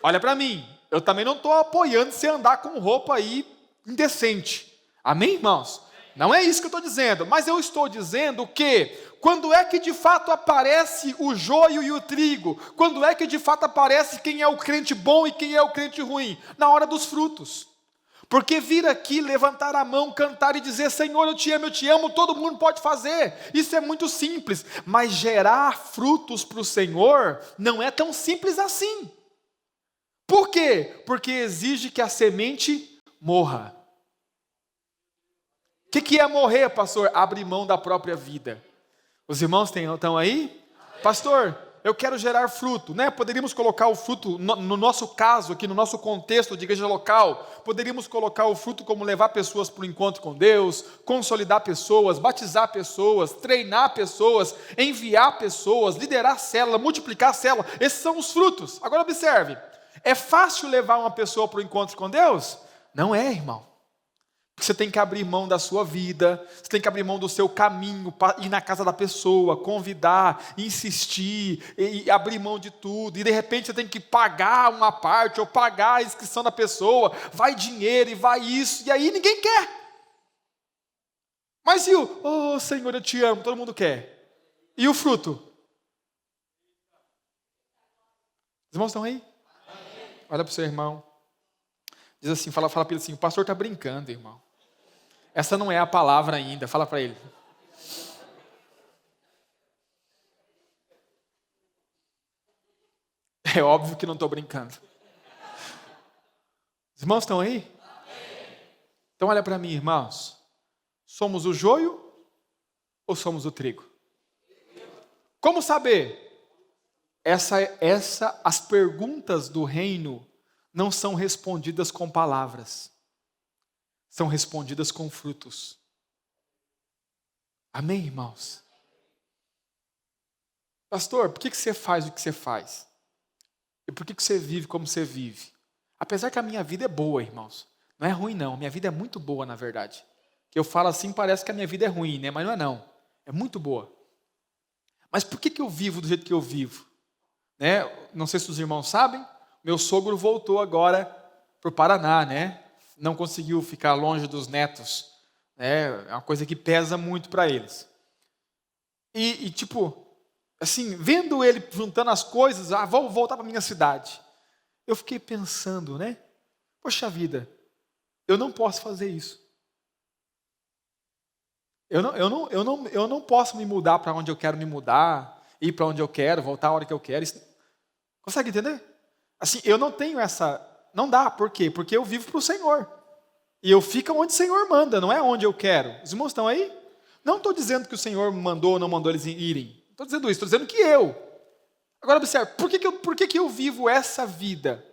olha para mim, eu também não estou apoiando você andar com roupa aí indecente. Amém, irmãos? Não é isso que eu estou dizendo, mas eu estou dizendo que quando é que de fato aparece o joio e o trigo? Quando é que de fato aparece quem é o crente bom e quem é o crente ruim? Na hora dos frutos. Porque vir aqui, levantar a mão, cantar e dizer, Senhor, eu te amo, todo mundo pode fazer. Isso é muito simples. Mas gerar frutos para o Senhor não é tão simples assim. Por quê? Porque exige que a semente morra. O que é morrer, pastor? Abrir mão da própria vida. Os irmãos estão aí? Pastor, eu quero gerar fruto, né? Poderíamos colocar o fruto, no nosso caso aqui, no nosso contexto de igreja local, poderíamos colocar o fruto como levar pessoas para o encontro com Deus, consolidar pessoas, batizar pessoas, treinar pessoas, enviar pessoas, liderar célula, multiplicar célula. Esses são os frutos. Agora observe, é fácil levar uma pessoa para o encontro com Deus? Não é, irmão. Você tem que abrir mão da sua vida, você tem que abrir mão do seu caminho, para ir na casa da pessoa, convidar, insistir, e abrir mão de tudo, e de repente você tem que pagar uma parte, ou pagar a inscrição da pessoa, vai dinheiro e vai isso, e aí ninguém quer. Mas e oh Senhor, eu te amo, todo mundo quer. E o fruto? Os irmãos estão aí? Olha para o seu irmão, diz assim, fala para ele assim, o pastor está brincando, irmão. Essa não é a palavra ainda, fala para ele. É óbvio que não estou brincando. Os irmãos estão aí? Então olha para mim, irmãos. Somos o joio ou somos o trigo? Como saber? As perguntas do reino não são respondidas com palavras. São respondidas com frutos. Amém, irmãos? Pastor, por que você faz o que você faz? E por que você vive como você vive? Apesar que a minha vida é boa, irmãos. Não é ruim, não. Minha vida é muito boa, na verdade. Que eu falo assim, parece que a minha vida é ruim, né? Mas não é, não. É muito boa. Mas por que eu vivo do jeito que eu vivo? Né? Não sei se os irmãos sabem, meu sogro voltou agora para o Paraná, né? Não conseguiu ficar longe dos netos, né? É uma coisa que pesa muito para eles. E tipo, assim, vendo ele juntando as coisas, vou voltar para minha cidade. Eu fiquei pensando, né? Poxa vida, eu não posso fazer isso. Eu não posso me mudar para onde eu quero me mudar, ir para onde eu quero, voltar a hora que eu quero. Consegue entender? Assim, eu não tenho essa... Não dá, por quê? Porque eu vivo para o Senhor. E eu fico onde o Senhor manda, não é onde eu quero. Os irmãos estão aí? Não estou dizendo que o Senhor mandou ou não mandou eles irem. Estou dizendo isso, estou dizendo que eu. Agora observe, por que eu vivo essa vida?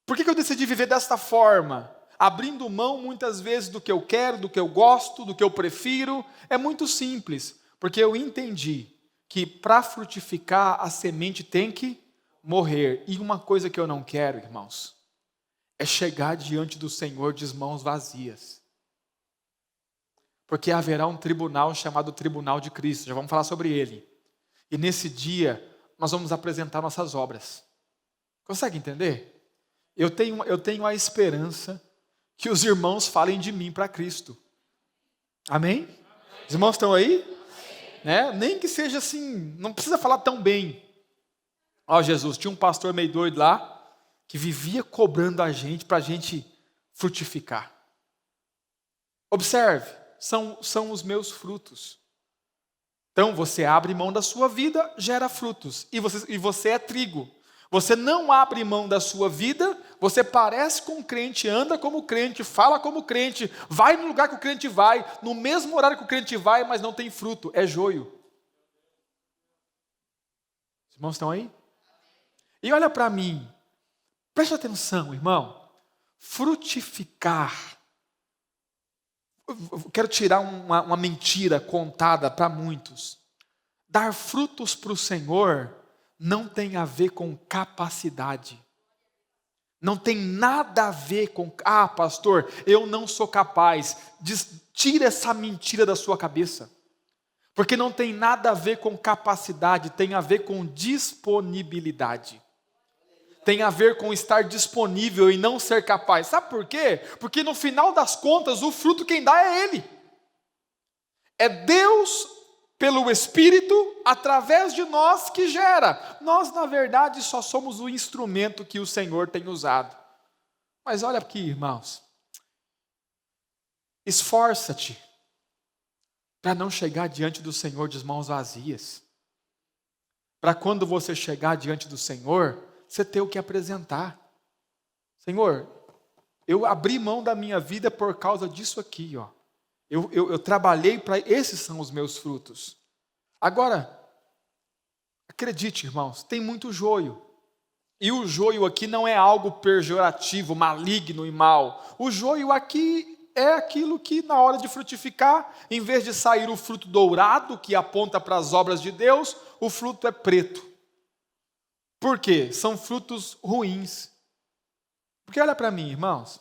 Por que eu decidi viver desta forma? Abrindo mão muitas vezes do que eu quero, do que eu gosto, do que eu prefiro. É muito simples, porque eu entendi que para frutificar a semente tem que morrer. E uma coisa que eu não quero, irmãos, é chegar diante do Senhor de mãos vazias. Porque haverá um tribunal chamado Tribunal de Cristo, já vamos falar sobre ele. E nesse dia, nós vamos apresentar nossas obras. Consegue entender? Eu tenho a esperança que os irmãos falem de mim para Cristo. Amém? Os irmãos estão aí? Né? Nem que seja assim, não precisa falar tão bem. Ó Jesus, tinha um pastor meio doido lá, que vivia cobrando a gente para a gente frutificar. Observe, são os meus frutos. Então você abre mão da sua vida, gera frutos. E você é trigo. Você não abre mão da sua vida, você parece com o crente, anda como crente, fala como crente, vai no lugar que o crente vai, no mesmo horário que o crente vai, mas não tem fruto, é joio. Os irmãos estão aí? E olha para mim. Preste atenção, irmão. Frutificar. Eu quero tirar uma mentira contada para muitos. Dar frutos para o Senhor não tem a ver com capacidade. Não tem nada a ver com... pastor, eu não sou capaz. Tira essa mentira da sua cabeça. Porque não tem nada a ver com capacidade, tem a ver com disponibilidade. tem a ver com estar disponível e não ser capaz. Sabe por quê? Porque no final das contas, o fruto quem dá é Ele. É Deus, pelo Espírito, através de nós que gera. Nós, na verdade, só somos o instrumento que o Senhor tem usado. Mas olha aqui, irmãos. Esforça-te para não chegar diante do Senhor de mãos vazias. Para quando você chegar diante do Senhor, você ter o que apresentar. Senhor, eu abri mão da minha vida por causa disso aqui, ó. Eu trabalhei para... Esses são os meus frutos. Agora, acredite, irmãos, tem muito joio. E o joio aqui não é algo pejorativo, maligno e mal. O joio aqui é aquilo que na hora de frutificar, em vez de sair o fruto dourado, que aponta para as obras de Deus, o fruto é preto. Por quê? São frutos ruins. Porque olha para mim, irmãos,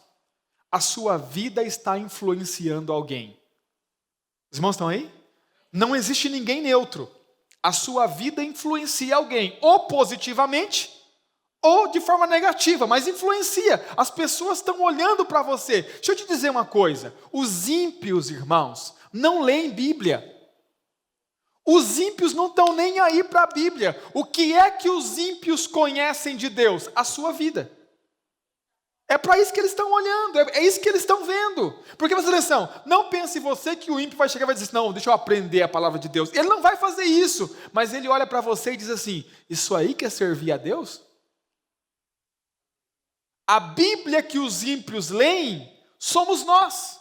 a sua vida está influenciando alguém. Os irmãos estão aí? Não existe ninguém neutro. A sua vida influencia alguém, ou positivamente, ou de forma negativa, mas influencia. As pessoas estão olhando para você. Deixa eu te dizer uma coisa. Os ímpios, irmãos, não leem Bíblia. Os ímpios não estão nem aí para a Bíblia. O que é que os ímpios conhecem de Deus? A sua vida. É para isso que eles estão olhando, é isso que eles estão vendo. Porque, presta atenção, não pense você que o ímpio vai chegar e vai dizer assim, não, deixa eu aprender a palavra de Deus. Ele não vai fazer isso, mas ele olha para você e diz assim, isso aí quer servir a Deus? A Bíblia que os ímpios leem, somos nós.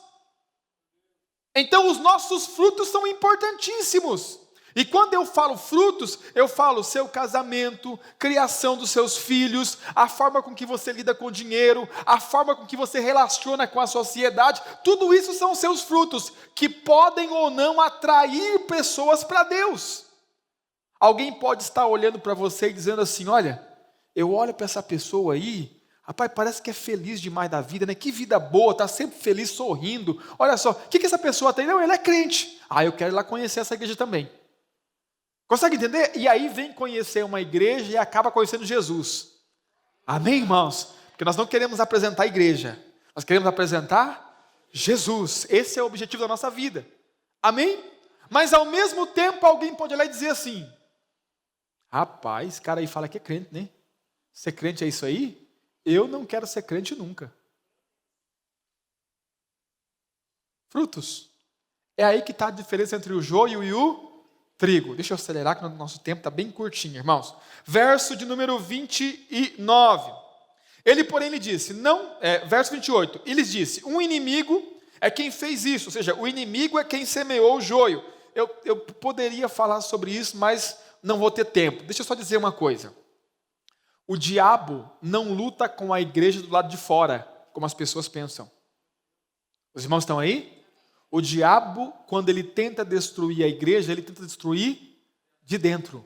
Então os nossos frutos são importantíssimos. E quando eu falo frutos, eu falo seu casamento, criação dos seus filhos, a forma com que você lida com o dinheiro, a forma com que você relaciona com a sociedade, tudo isso são seus frutos, que podem ou não atrair pessoas para Deus. Alguém pode estar olhando para você e dizendo assim, olha, eu olho para essa pessoa aí, rapaz, parece que é feliz demais da vida, né? Que vida boa, está sempre feliz, sorrindo. Olha só, o que essa pessoa tem? Não, ele é crente. Eu quero ir lá conhecer essa igreja também. Consegue entender? E aí vem conhecer uma igreja e acaba conhecendo Jesus. Amém, irmãos? Porque nós não queremos apresentar a igreja. Nós queremos apresentar Jesus. Esse é o objetivo da nossa vida. Amém? Mas ao mesmo tempo alguém pode olhar e dizer assim, rapaz, esse cara aí fala que é crente, né? Ser crente é isso aí? Eu não quero ser crente nunca. Frutos. É aí que está a diferença entre o joio e o trigo. Deixa eu acelerar, que o nosso tempo está bem curtinho, irmãos. Verso de número 29. Ele, porém, lhe disse, verso 28. Ele lhes disse, um inimigo é quem fez isso. Ou seja, o inimigo é quem semeou o joio. Eu poderia falar sobre isso, mas não vou ter tempo. Deixa eu só dizer uma coisa. O diabo não luta com a igreja do lado de fora, como as pessoas pensam. Os irmãos estão aí? O diabo, quando ele tenta destruir a igreja, ele tenta destruir de dentro.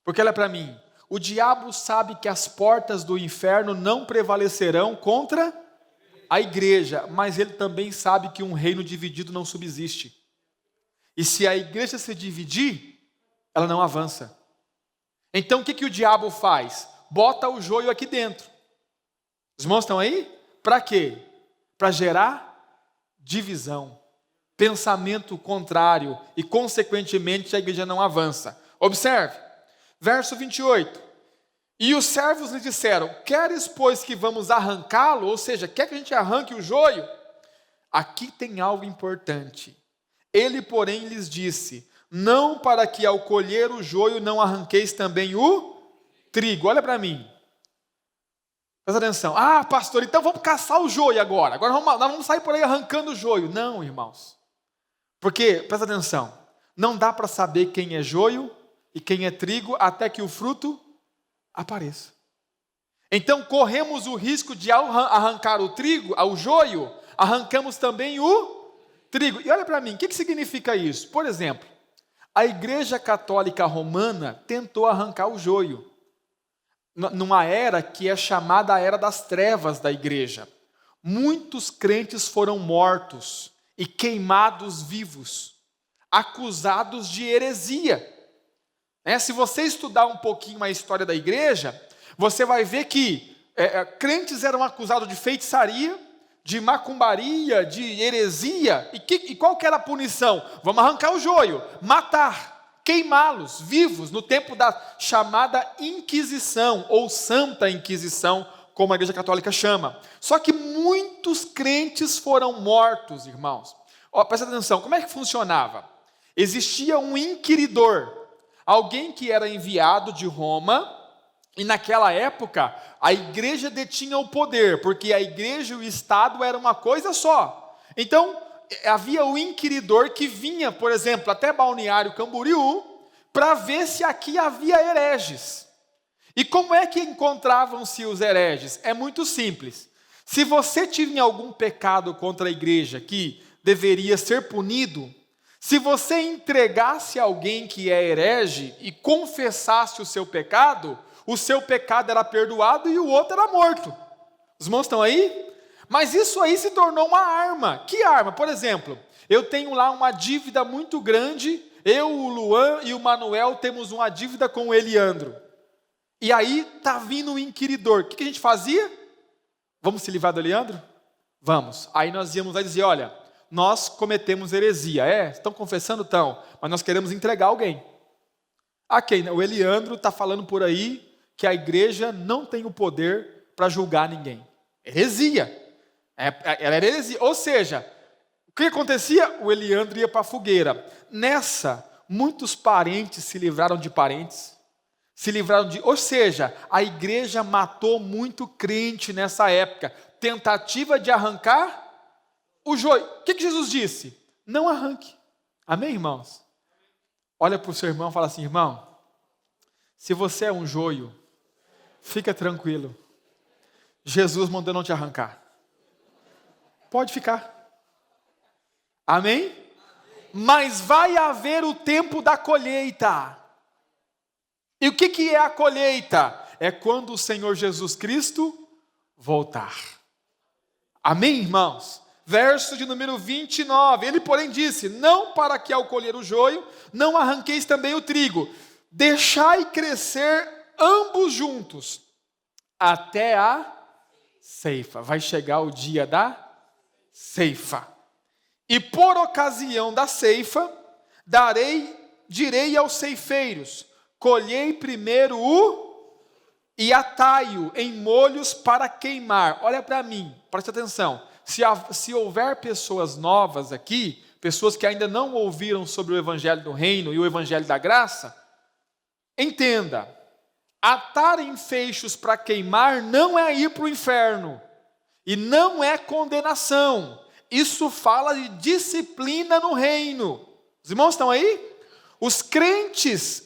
Porque olha para mim, o diabo sabe que as portas do inferno não prevalecerão contra a igreja, mas ele também sabe que um reino dividido não subsiste. E se a igreja se dividir, ela não avança. Então o que o diabo faz? Bota o joio aqui dentro. Os irmãos estão aí? Para quê? Para gerar divisão, pensamento contrário e, consequentemente, a igreja não avança. Observe, verso 28. E os servos lhe disseram, queres, pois, que vamos arrancá-lo? Ou seja, quer que a gente arranque o joio? Aqui tem algo importante. Ele, porém, lhes disse, não para que ao colher o joio não arranqueis também o trigo. Olha para mim. Presta atenção. Pastor, então vamos caçar o joio agora. Agora nós vamos sair por aí arrancando o joio. Não, irmãos. Porque, presta atenção, não dá para saber quem é joio e quem é trigo até que o fruto apareça. Então corremos o risco de ao arrancar o trigo, o joio, arrancamos também o trigo. E olha para mim, o que significa isso? Por exemplo, a Igreja Católica Romana tentou arrancar o joio, numa era que é chamada a Era das Trevas da igreja. Muitos crentes foram mortos e queimados vivos, acusados de heresia. Se você estudar um pouquinho a história da igreja, você vai ver que crentes eram acusados de feitiçaria, de macumbaria, de heresia. E qual que era a punição? Vamos arrancar o joio, matar, queimá-los vivos, no tempo da chamada Inquisição, ou Santa Inquisição, como a Igreja Católica chama. Só que muitos crentes foram mortos, irmãos. Presta atenção, como é que funcionava? Existia um inquiridor, alguém que era enviado de Roma, e naquela época a igreja detinha o poder, porque a igreja e o Estado era uma coisa só. Então havia o inquiridor que vinha, por exemplo, até Balneário Camboriú, para ver se aqui havia hereges. E como é que encontravam-se os hereges? É muito simples. Se você tinha algum pecado contra a igreja que deveria ser punido, se você entregasse alguém que é herege e confessasse o seu pecado era perdoado e o outro era morto. Os irmãos estão aí? Mas isso aí se tornou uma arma. Que arma? Por exemplo, eu tenho lá uma dívida muito grande, eu, o Luan e o Manuel temos uma dívida com o Eliandro. E aí está vindo o inquiridor. O que a gente fazia? Vamos se livrar do Eliandro? Vamos. Aí nós íamos lá e dizer, olha, nós cometemos heresia. Estão confessando? Estão. Mas nós queremos entregar alguém. A quem? O Eliandro está falando por aí que a igreja não tem o poder para julgar ninguém. Heresia. Ela era heresia. Ou seja, o que acontecia? O Eliandro ia para a fogueira. Nessa, muitos parentes se livraram de parentes. Ou seja, a igreja matou muito crente nessa época. Tentativa de arrancar o joio. O que Jesus disse? Não arranque. Amém, irmãos? Olha para o seu irmão e fala assim, irmão, se você é um joio, fica tranquilo. Jesus mandou não te arrancar. Pode ficar. Amém? Mas vai haver o tempo da colheita. E o que é a colheita? É quando o Senhor Jesus Cristo voltar. Amém, irmãos? Verso de número 29. Ele, porém, disse, não para que ao colher o joio, não arranqueis também o trigo. Deixai crescer ambos juntos, até a ceifa. Vai chegar o dia da ceifa. E por ocasião da ceifa, direi aos ceifeiros, colhei primeiro e atai-o em molhos para queimar. Olha para mim, preste atenção. Se houver pessoas novas aqui, pessoas que ainda não ouviram sobre o Evangelho do Reino e o Evangelho da Graça, entenda, atar em feixes para queimar não é ir para o inferno, e não é condenação, isso fala de disciplina no reino. Os irmãos estão aí? Os crentes,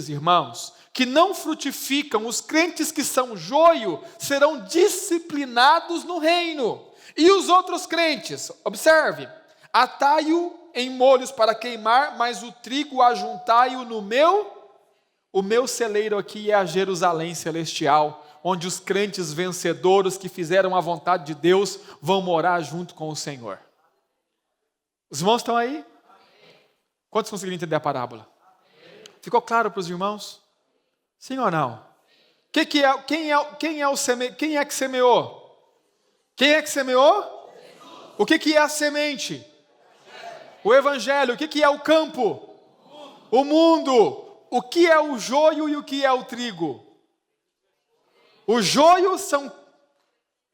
irmãos, que não frutificam, os crentes que são joio, serão disciplinados no reino. E os outros crentes, observe, atai-o em molhos para queimar, mas o trigo ajuntai-o no o meu celeiro aqui é a Jerusalém celestial, onde os crentes vencedores que fizeram a vontade de Deus vão morar junto com o Senhor. Os irmãos estão aí? Quantos conseguiram entender a parábola? Ficou claro para os irmãos? Sim ou não? Quem é que semeou? Quem é que semeou? O que é a semente? O Evangelho. O que é o campo? O mundo. O que é o joio e o que é o trigo? O joio são,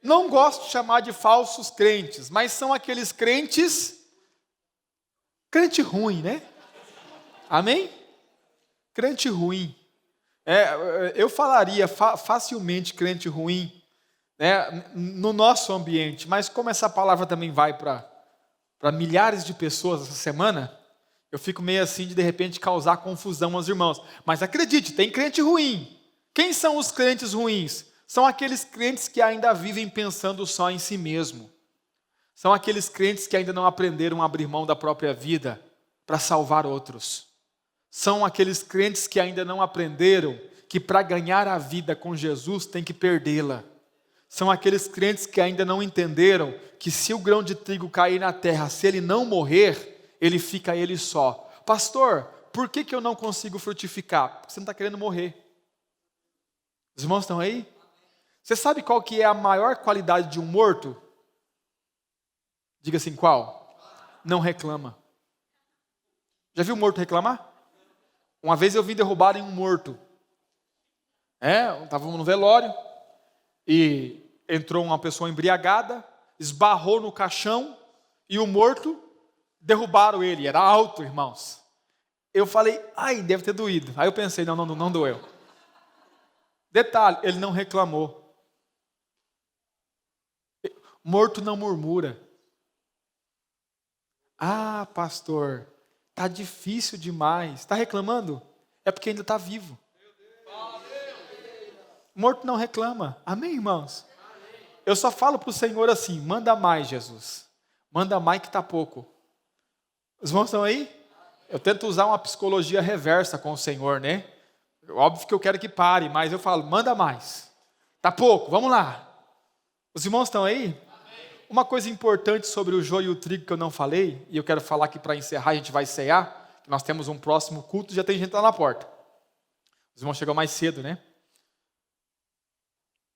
não gosto de chamar de falsos crentes, mas são aqueles crente ruim, né? Amém? Crente ruim. Eu falaria facilmente crente ruim, né, no nosso ambiente, mas como essa palavra também vai para milhares de pessoas essa semana, eu fico meio assim de repente causar confusão aos irmãos. Mas acredite, tem crente ruim. Quem são os crentes ruins? São aqueles crentes que ainda vivem pensando só em si mesmo. São aqueles crentes que ainda não aprenderam a abrir mão da própria vida para salvar outros. São aqueles crentes que ainda não aprenderam que para ganhar a vida com Jesus tem que perdê-la. São aqueles crentes que ainda não entenderam que se o grão de trigo cair na terra, se ele não morrer, ele fica ele só. Pastor, por que eu não consigo frutificar? Porque você não está querendo morrer. Os irmãos estão aí? Você sabe qual que é a maior qualidade de um morto? Diga assim, qual? Não reclama. Já viu um morto reclamar? Uma vez eu vim derrubar em um morto. Estava no velório e entrou uma pessoa embriagada, esbarrou no caixão e o morto, derrubaram ele. Era alto, irmãos. Eu falei, ai, deve ter doído. Aí eu pensei, não doeu. Detalhe, ele não reclamou. Morto não murmura. Ah, pastor, tá difícil demais. Está reclamando? É porque ainda está vivo. Morto não reclama. Amém, irmãos? Eu só falo para o Senhor assim, manda mais, Jesus. Manda mais que está pouco. Os irmãos estão aí? Eu tento usar uma psicologia reversa com o Senhor, né? Óbvio que eu quero que pare, mas eu falo, manda mais. Tá pouco, vamos lá. Os irmãos estão aí? Uma coisa importante sobre o joio e o trigo que eu não falei, e eu quero falar aqui para encerrar, a gente vai cear, que nós temos um próximo culto, já tem gente lá na porta. Os irmãos chegam mais cedo, né?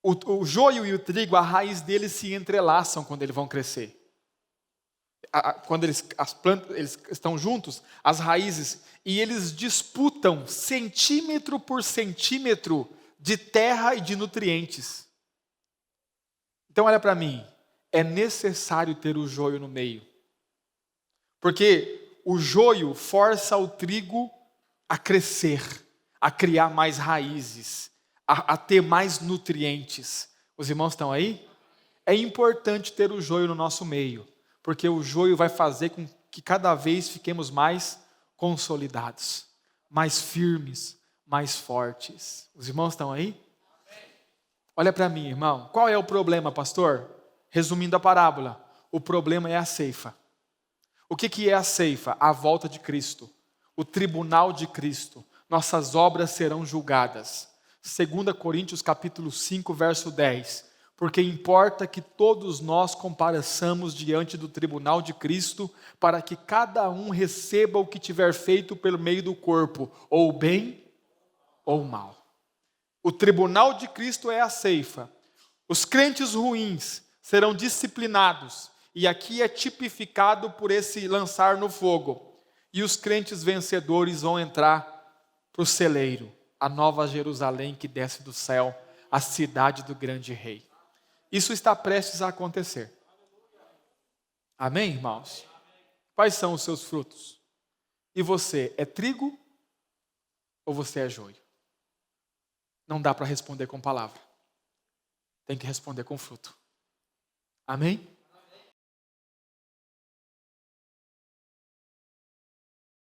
O joio e o trigo, a raiz deles se entrelaçam quando eles vão crescer. Quando as plantas eles estão juntos, as raízes, e eles disputam centímetro por centímetro de terra e de nutrientes. Então olha para mim, é necessário ter o joio no meio, porque o joio força o trigo a crescer, a criar mais raízes, a ter mais nutrientes. Os irmãos estão aí? É importante ter o joio no nosso meio, porque o joio vai fazer com que cada vez fiquemos mais consolidados, mais firmes, mais fortes. Os irmãos estão aí? Olha para mim, irmão. Qual é o problema, pastor? Resumindo a parábola, o problema é a ceifa. O que é a ceifa? A volta de Cristo, o tribunal de Cristo. Nossas obras serão julgadas. 2 Coríntios capítulo 5, verso 10. Porque importa que todos nós compareçamos diante do tribunal de Cristo, para que cada um receba o que tiver feito pelo meio do corpo, ou bem ou mal. O tribunal de Cristo é a ceifa. Os crentes ruins serão disciplinados, e aqui é tipificado por esse lançar no fogo. E os crentes vencedores vão entrar para o celeiro, a nova Jerusalém que desce do céu, a cidade do grande rei. Isso está prestes a acontecer. Amém, irmãos? Quais são os seus frutos? E você é trigo ou você é joio? Não dá para responder com palavra. Tem que responder com fruto. Amém?